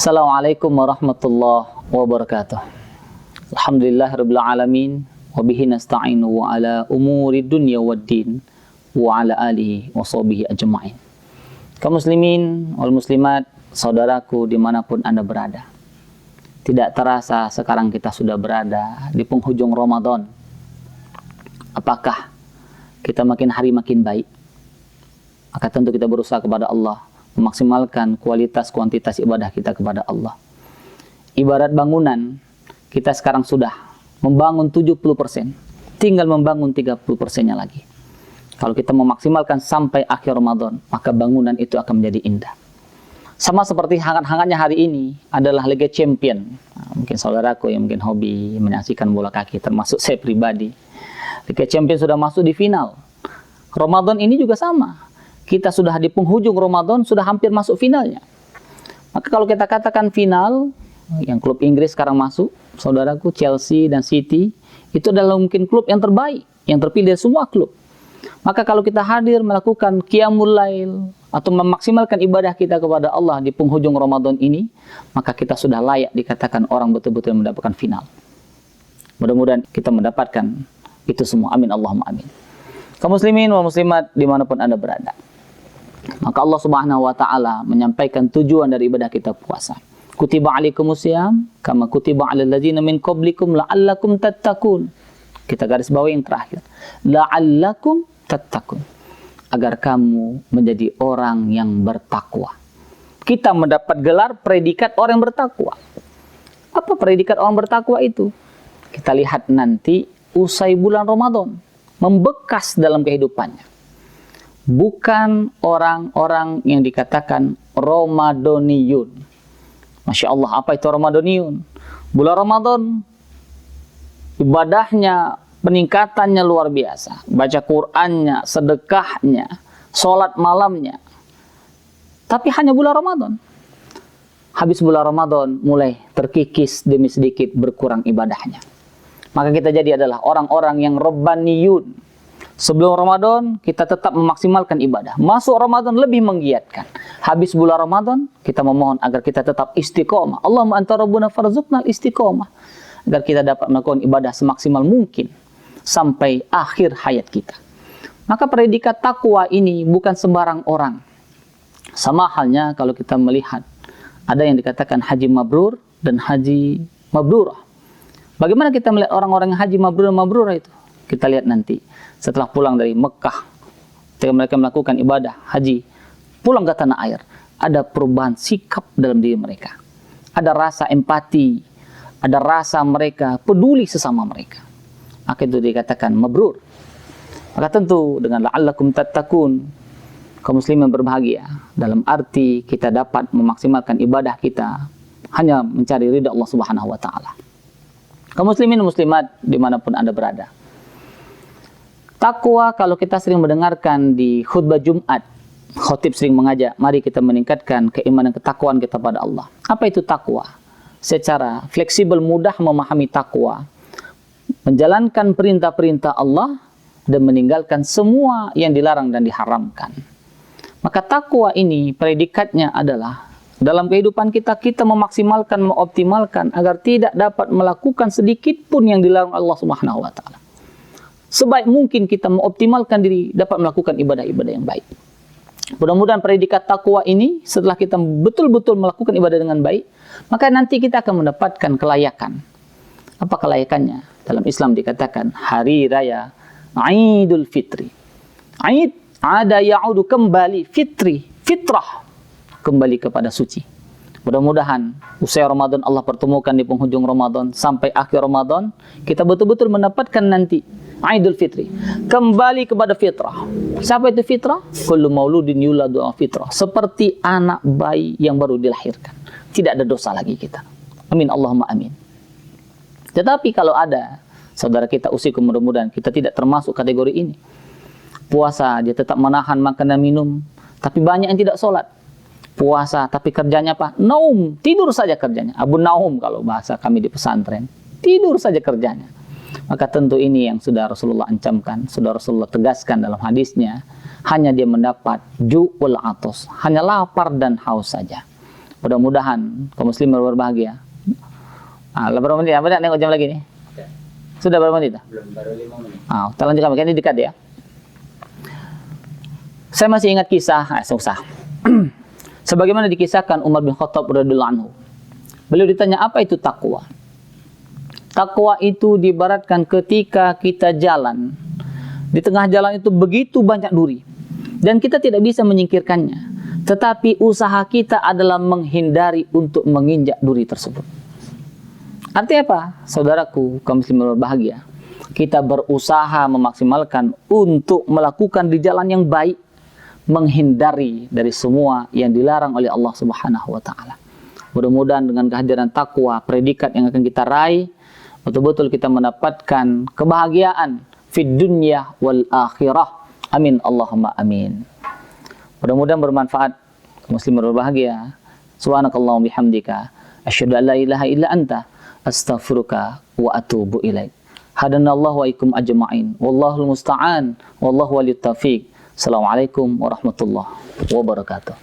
Assalamualaikum warahmatullahi wabarakatuh. Alhamdulillahirabbil alamin wa bihi nasta'inu wa ala umuri dunya waddin wa ala alihi wa sahbihi ajma'in. Kaum muslimin wal muslimat, saudaraku dimanapun Anda berada. Tidak terasa sekarang kita sudah berada di penghujung Ramadan. Apakah kita makin hari makin baik? Maka tentu kita berusaha kepada Allah memaksimalkan kualitas kuantitas ibadah kita kepada Allah. Ibarat bangunan, kita sekarang sudah membangun 70%, tinggal membangun 30%-nya lagi. Kalau kita memaksimalkan sampai akhir Ramadan, maka bangunan itu akan menjadi indah. Sama seperti hangat-hangatnya hari ini adalah Liga Champion. Nah, mungkin saudaraku yang mungkin hobi menyaksikan bola kaki, termasuk saya pribadi. Liga Champion sudah masuk di final. Ramadan ini juga sama. Kita sudah di penghujung Ramadan, sudah hampir masuk finalnya. Maka kalau kita katakan final, yang klub Inggris sekarang masuk, saudaraku, Chelsea dan City, itu adalah mungkin klub yang terbaik, yang terpilih dari semua klub. Maka kalau kita hadir melakukan qiyamul lail, atau memaksimalkan ibadah kita kepada Allah di penghujung Ramadan ini, maka kita sudah layak dikatakan orang betul-betul mendapatkan final. Mudah-mudahan kita mendapatkan itu semua. Amin Allahumma amin. Kaum muslimin wal muslimat dimanapun Anda berada. Maka Allah Subhanahu wa taala menyampaikan tujuan dari ibadah kita puasa. Kutiba alaikumusiyam kama kutiba alal ladzina min qablikum la'allakum tattaqun. Kita garis bawahi yang terakhir. La'allakum tattaqun. Agar kamu menjadi orang yang bertakwa. Kita mendapat gelar predikat orang yang bertakwa. Apa predikat orang bertakwa itu? Kita lihat nanti usai bulan Ramadan, membekas dalam kehidupannya. Bukan orang-orang yang dikatakan Ramadhaniyun. Masya Allah, apa itu Ramadhaniyun? Bulan Ramadan, ibadahnya, peningkatannya luar biasa. Baca Qur'annya, sedekahnya, sholat malamnya. Tapi hanya bulan Ramadan. Habis bulan Ramadan, mulai terkikis demi sedikit berkurang ibadahnya. Maka kita jadi adalah orang-orang yang Rabbaniyun. Sebelum Ramadan, kita tetap memaksimalkan ibadah. Masuk Ramadan lebih menggiatkan. Habis bulan Ramadan, kita memohon agar kita tetap istiqomah. Allahumma anta rabbuna farzuqnal istiqomah. Agar kita dapat melakukan ibadah semaksimal mungkin sampai akhir hayat kita. Maka predikat takwa ini bukan sembarang orang. Sama halnya kalau kita melihat ada yang dikatakan haji mabrur dan haji mabrurah. Bagaimana kita melihat orang-orang yang haji mabrur dan mabrurah itu? Kita lihat nanti setelah pulang dari Mekah, ketika mereka melakukan ibadah haji, pulang ke tanah air, ada perubahan sikap dalam diri mereka. Ada rasa empati, ada rasa mereka peduli sesama mereka. Maka itu dikatakan mabrur. Maka tentu dengan la'allakum tattaqun, kaum muslimin berbahagia dalam arti kita dapat memaksimalkan ibadah kita hanya mencari ridha Allah Subhanahu wa taala. Kaum muslimin dan muslimat dimanapun Anda berada. Takwa, kalau kita sering mendengarkan di khutbah Jumat, khotib sering mengajak, mari kita meningkatkan keimanan ketakwaan kita pada Allah. Apa itu takwa? Secara fleksibel mudah memahami takwa, menjalankan perintah-perintah Allah dan meninggalkan semua yang dilarang dan diharamkan. Maka takwa ini predikatnya adalah dalam kehidupan kita, kita memaksimalkan, mengoptimalkan agar tidak dapat melakukan sedikit pun yang dilarang Allah Subhanahu wa taala. Sebaik mungkin kita mengoptimalkan diri dapat melakukan ibadah-ibadah yang baik. Mudah-mudahan predikat takwa ini setelah kita betul-betul melakukan ibadah dengan baik, maka nanti kita akan mendapatkan kelayakan. Apa kelayakannya? Dalam Islam dikatakan hari raya Idul Fitri. Aid ada ya'udu, kembali, fitri, fitrah, kembali kepada suci. Mudah-mudahan usai Ramadan Allah pertemukan di penghujung Ramadan sampai akhir Ramadan, kita betul-betul mendapatkan nanti Idul Fitri, kembali kepada fitrah. Siapa itu fitrah? Kullu mauludin yuladu fitrah. Seperti anak bayi yang baru dilahirkan. Tidak ada dosa lagi kita. Amin Allahumma amin. Tetapi kalau ada saudara kita usikum, mudah-mudahan kita tidak termasuk kategori ini. Puasa dia tetap menahan makan dan minum, tapi banyak yang tidak sholat. Puasa tapi kerjanya apa? Naum, tidur saja kerjanya. Abu naum kalau bahasa kami di pesantren. Tidur saja kerjanya. Maka tentu ini yang sudah Rasulullah ancamkan, sudah Rasulullah tegaskan dalam hadisnya. Hanya dia mendapat ju'ul atos, hanya lapar dan haus saja. Mudah-mudahan kaum muslimin berbahagia. Berapa menit? Apa nengok jam lagi nih? Sudah berapa menit? Belum, baru 5 menit. Kita lanjutkan, ini dekat ya. Saya masih ingat kisah, susah. Sebagaimana dikisahkan Umar bin Khattab radhiyallahu anhu. Beliau ditanya, apa itu takwa? Takwa itu diibaratkan ketika kita jalan. Di tengah jalan itu begitu banyak duri. Dan kita tidak bisa menyingkirkannya. Tetapi usaha kita adalah menghindari untuk menginjak duri tersebut. Artinya apa? Saudaraku, kaum muslimin berbahagia. Kita berusaha memaksimalkan untuk melakukan di jalan yang baik, menghindari dari semua yang dilarang oleh Allah Subhanahu wa taala. Mudah-mudahan dengan kehadiran takwa, predikat yang akan kita raih, betul-betul kita mendapatkan kebahagiaan fid dunya wal akhirah. Amin Allahumma amin. Mudah-mudahan bermanfaat, kaum muslimin berbahagia. Subhanakallahumma bihamdika asyhadu an la ilaha illa anta astaghfiruka wa atubu ilaik. Hadanallahu wa ikum ajma'in. Wallahul musta'an. Wallahu waliyut taufiq. Assalamualaikum warahmatullahi wabarakatuh.